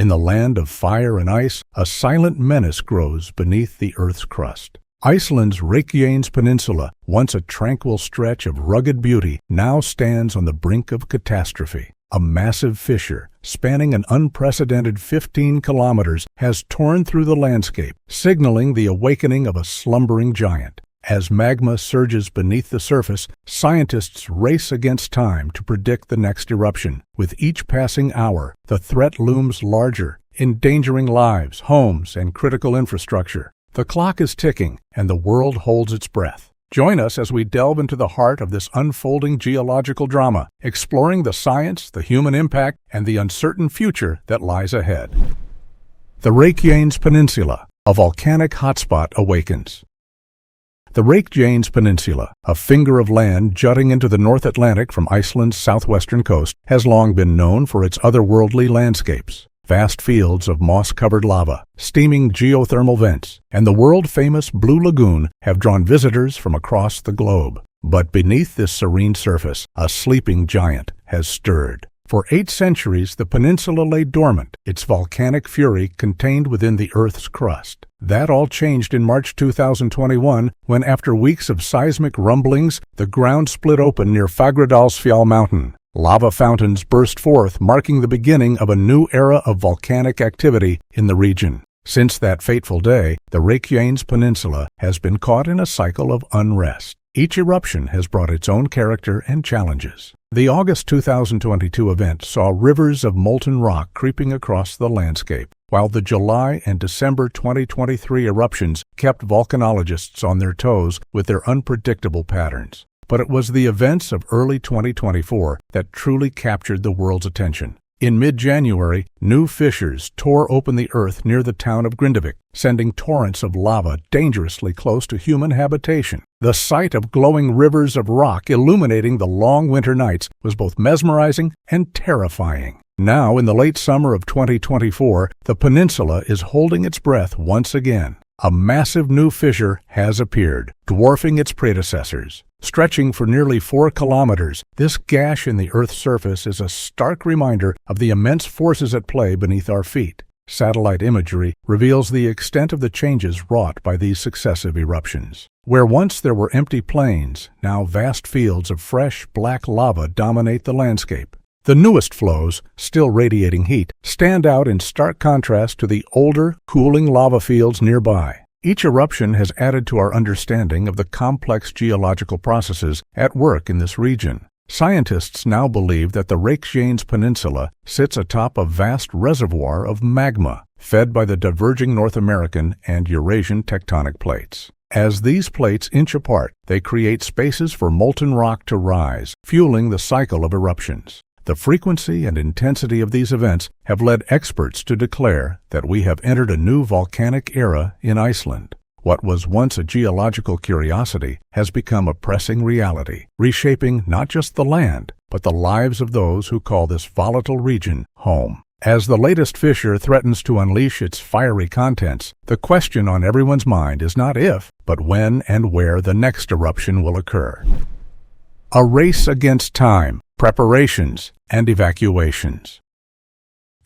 In the land of fire and ice, a silent menace grows beneath the Earth's crust. Iceland's Reykjanes Peninsula, once a tranquil stretch of rugged beauty, now stands on the brink of catastrophe. A massive fissure, spanning an unprecedented 15 kilometers, has torn through the landscape, signaling the awakening of a slumbering giant. As magma surges beneath the surface, scientists race against time to predict the next eruption. With each passing hour, the threat looms larger, endangering lives, homes, and critical infrastructure. The clock is ticking, and the world holds its breath. Join us as we delve into the heart of this unfolding geological drama, exploring the science, the human impact, and the uncertain future that lies ahead. The Reykjanes Peninsula, a volcanic hotspot, awakens. The Reykjanes Peninsula, a finger of land jutting into the North Atlantic from Iceland's southwestern coast, has long been known for its otherworldly landscapes. Vast fields of moss-covered lava, steaming geothermal vents, and the world-famous Blue Lagoon have drawn visitors from across the globe. But beneath this serene surface, a sleeping giant has stirred. For 8 centuries, the peninsula lay dormant, its volcanic fury contained within the Earth's crust. That all changed in March 2021, when after weeks of seismic rumblings, the ground split open near Fagradalsfjall mountain. Lava fountains burst forth, marking the beginning of a new era of volcanic activity in the region. Since that fateful day, the Reykjanes Peninsula has been caught in a cycle of unrest. Each eruption has brought its own character and challenges. The August 2022 event saw rivers of molten rock creeping across the landscape, while the July and December 2023 eruptions kept volcanologists on their toes with their unpredictable patterns. But it was the events of early 2024 that truly captured the world's attention. In mid-January, new fissures tore open the earth near the town of Grindavik, sending torrents of lava dangerously close to human habitation. The sight of glowing rivers of rock illuminating the long winter nights was both mesmerizing and terrifying. Now, in the late summer of 2024, the peninsula is holding its breath once again. A massive new fissure has appeared, dwarfing its predecessors. Stretching for nearly 4 kilometers, this gash in the Earth's surface is a stark reminder of the immense forces at play beneath our feet. Satellite imagery reveals the extent of the changes wrought by these successive eruptions. Where once there were empty plains, now vast fields of fresh, black lava dominate the landscape. The newest flows, still radiating heat, stand out in stark contrast to the older, cooling lava fields nearby. Each eruption has added to our understanding of the complex geological processes at work in this region. Scientists now believe that the Reykjanes Peninsula sits atop a vast reservoir of magma, fed by the diverging North American and Eurasian tectonic plates. As these plates inch apart, they create spaces for molten rock to rise, fueling the cycle of eruptions. The frequency and intensity of these events have led experts to declare that we have entered a new volcanic era in Iceland. What was once a geological curiosity has become a pressing reality, reshaping not just the land, but the lives of those who call this volatile region home. As the latest fissure threatens to unleash its fiery contents, the question on everyone's mind is not if, but when and where the next eruption will occur. A race against time, preparations, and evacuations.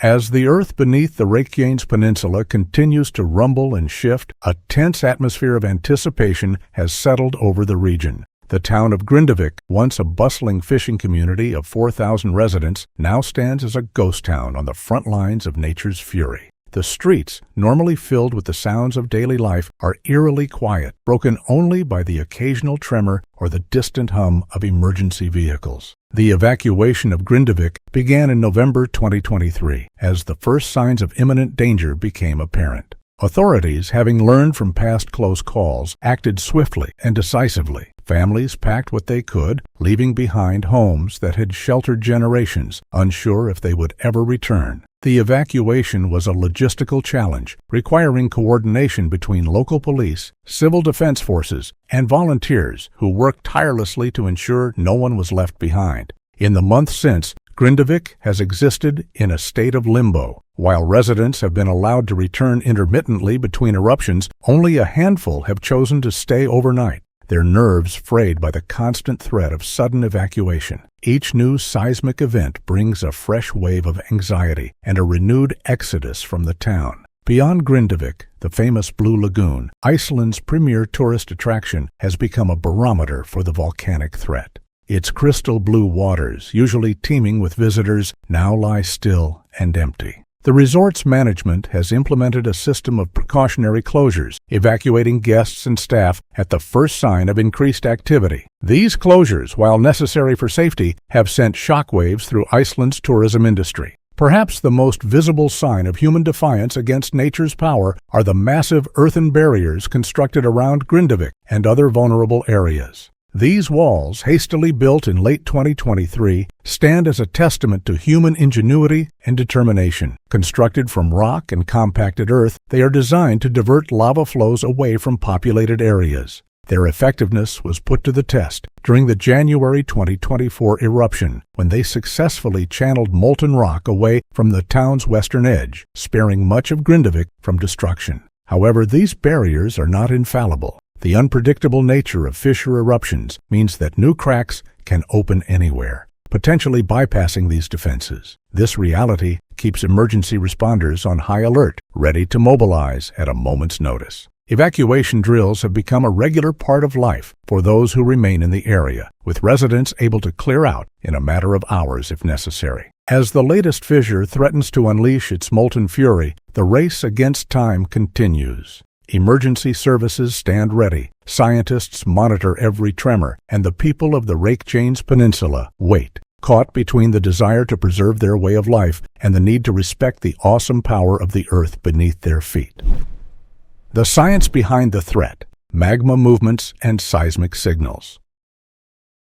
As the earth beneath the Reykjanes Peninsula continues to rumble and shift, a tense atmosphere of anticipation has settled over the region. The town of Grindavik, once a bustling fishing community of 4,000 residents, now stands as a ghost town on the front lines of nature's fury. The streets, normally filled with the sounds of daily life, are eerily quiet, broken only by the occasional tremor or the distant hum of emergency vehicles. The evacuation of Grindavik began in November 2023, as the first signs of imminent danger became apparent. Authorities, having learned from past close calls, acted swiftly and decisively. Families packed what they could, leaving behind homes that had sheltered generations, unsure if they would ever return. The evacuation was a logistical challenge, requiring coordination between local police, civil defense forces, and volunteers who worked tirelessly to ensure no one was left behind. In the months since, Grindavik has existed in a state of limbo. While residents have been allowed to return intermittently between eruptions, only a handful have chosen to stay overnight. their nerves frayed by the constant threat of sudden evacuation. Each new seismic event brings a fresh wave of anxiety and a renewed exodus from the town. Beyond Grindavik, the famous Blue Lagoon, Iceland's premier tourist attraction, has become a barometer for the volcanic threat. Its crystal blue waters, usually teeming with visitors, now lie still and empty. The resort's management has implemented a system of precautionary closures, evacuating guests and staff at the first sign of increased activity. These closures, while necessary for safety, have sent shockwaves through Iceland's tourism industry. Perhaps the most visible sign of human defiance against nature's power are the massive earthen barriers constructed around Grindavik and other vulnerable areas. These walls, hastily built in late 2023, stand as a testament to human ingenuity and determination. Constructed from rock and compacted earth, they are designed to divert lava flows away from populated areas. Their effectiveness was put to the test during the January 2024 eruption, when they successfully channeled molten rock away from the town's western edge, sparing much of Grindavik from destruction. However, these barriers are not infallible. The unpredictable nature of fissure eruptions means that new cracks can open anywhere, potentially bypassing these defenses. This reality keeps emergency responders on high alert, ready to mobilize at a moment's notice. Evacuation drills have become a regular part of life for those who remain in the area, with residents able to clear out in a matter of hours if necessary. As the latest fissure threatens to unleash its molten fury, the race against time continues. Emergency services stand ready, scientists monitor every tremor, and the people of the Reykjanes Peninsula wait, caught between the desire to preserve their way of life and the need to respect the awesome power of the earth beneath their feet. The science behind the threat: magma movements and seismic signals.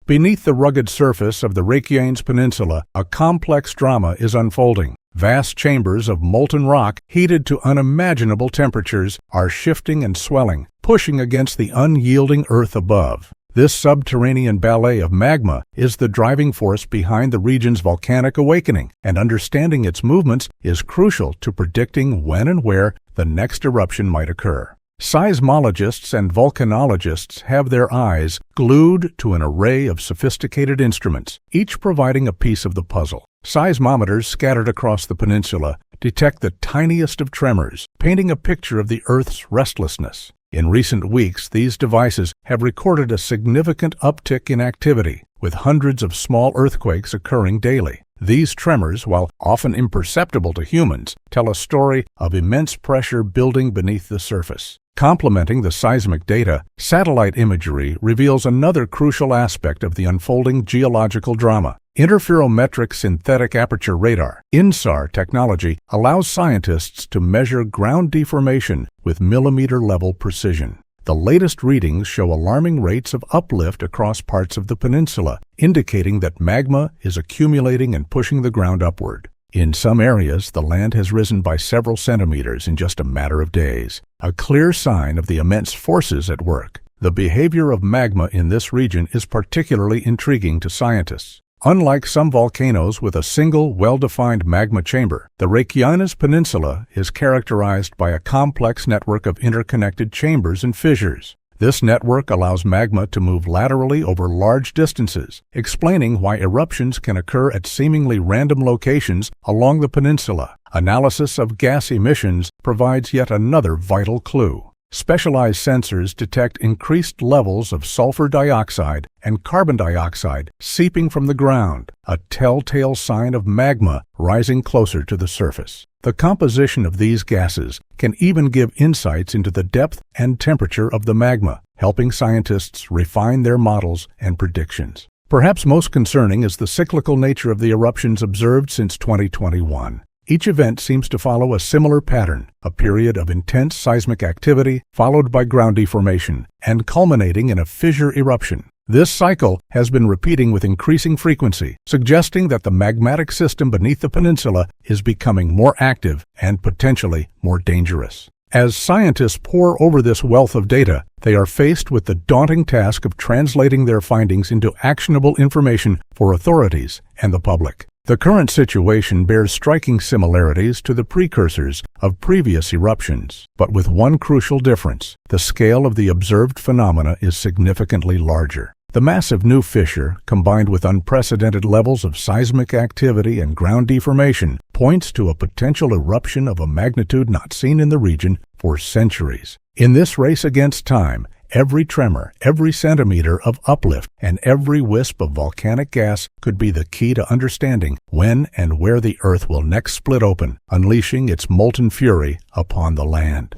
Beneath the rugged surface of the Reykjanes Peninsula, a complex drama is unfolding. Vast chambers of molten rock, heated to unimaginable temperatures, are shifting and swelling, pushing against the unyielding earth above. This subterranean ballet of magma is the driving force behind the region's volcanic awakening, and understanding its movements is crucial to predicting when and where the next eruption might occur. Seismologists and volcanologists have their eyes glued to an array of sophisticated instruments, each providing a piece of the puzzle. Seismometers scattered across the peninsula detect the tiniest of tremors, painting a picture of the Earth's restlessness. In recent weeks, these devices have recorded a significant uptick in activity, with hundreds of small earthquakes occurring daily. These tremors, while often imperceptible to humans, tell a story of immense pressure building beneath the surface. Complementing the seismic data, satellite imagery reveals another crucial aspect of the unfolding geological drama. Interferometric synthetic aperture radar (INSAR) technology allows scientists to measure ground deformation with millimeter-level precision. The latest readings show alarming rates of uplift across parts of the peninsula, indicating that magma is accumulating and pushing the ground upward. In some areas, the land has risen by several centimeters in just a matter of days, a clear sign of the immense forces at work. The behavior of magma in this region is particularly intriguing to scientists. Unlike some volcanoes with a single, well-defined magma chamber, the Reykjanes Peninsula is characterized by a complex network of interconnected chambers and fissures. This network allows magma to move laterally over large distances, explaining why eruptions can occur at seemingly random locations along the peninsula. Analysis of gas emissions provides yet another vital clue. Specialized sensors detect increased levels of sulfur dioxide and carbon dioxide seeping from the ground, a telltale sign of magma rising closer to the surface. The composition of these gases can even give insights into the depth and temperature of the magma, helping scientists refine their models and predictions. Perhaps most concerning is the cyclical nature of the eruptions observed since 2021. Each event seems to follow a similar pattern, a period of intense seismic activity followed by ground deformation and culminating in a fissure eruption. This cycle has been repeating with increasing frequency, suggesting that the magmatic system beneath the peninsula is becoming more active and potentially more dangerous. As scientists pore over this wealth of data, they are faced with the daunting task of translating their findings into actionable information for authorities and the public. The current situation bears striking similarities to the precursors of previous eruptions, but with one crucial difference: the scale of the observed phenomena is significantly larger. The massive new fissure, combined with unprecedented levels of seismic activity and ground deformation, points to a potential eruption of a magnitude not seen in the region for centuries. In this race against time, every tremor, every centimeter of uplift, and every wisp of volcanic gas could be the key to understanding when and where the Earth will next split open, unleashing its molten fury upon the land.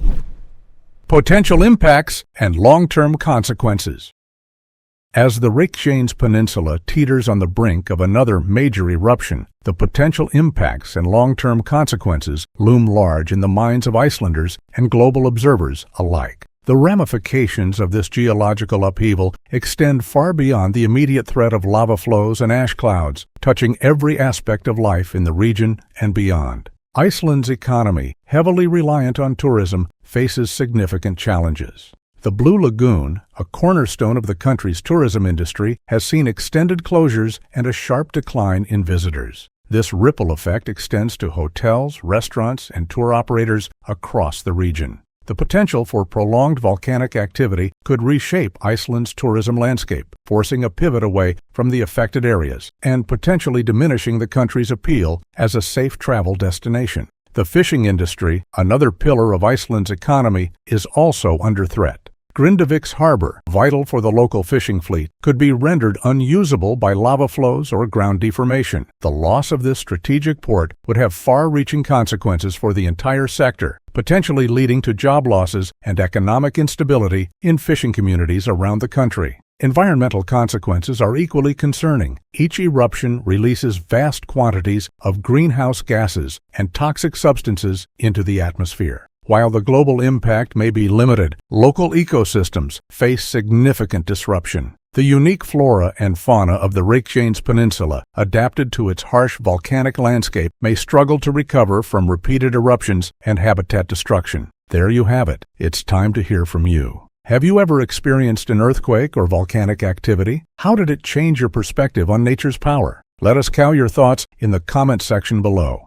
Potential impacts and long-term consequences. As the Reykjanes Peninsula teeters on the brink of another major eruption, the potential impacts and long-term consequences loom large in the minds of Icelanders and global observers alike. The ramifications of this geological upheaval extend far beyond the immediate threat of lava flows and ash clouds, touching every aspect of life in the region and beyond. Iceland's economy, heavily reliant on tourism, faces significant challenges. The Blue Lagoon, a cornerstone of the country's tourism industry, has seen extended closures and a sharp decline in visitors. This ripple effect extends to hotels, restaurants, and tour operators across the region. The potential for prolonged volcanic activity could reshape Iceland's tourism landscape, forcing a pivot away from the affected areas and potentially diminishing the country's appeal as a safe travel destination. The fishing industry, another pillar of Iceland's economy, is also under threat. Grindavík's harbor, vital for the local fishing fleet, could be rendered unusable by lava flows or ground deformation. The loss of this strategic port would have far-reaching consequences for the entire sector, potentially leading to job losses and economic instability in fishing communities around the country. Environmental consequences are equally concerning. Each eruption releases vast quantities of greenhouse gases and toxic substances into the atmosphere. While the global impact may be limited, local ecosystems face significant disruption. The unique flora and fauna of the Reykjanes Peninsula, adapted to its harsh volcanic landscape, may struggle to recover from repeated eruptions and habitat destruction. There you have it. It's time to hear from you. Have you ever experienced an earthquake or volcanic activity? How did it change your perspective on nature's power? Let us know your thoughts in the comment section below.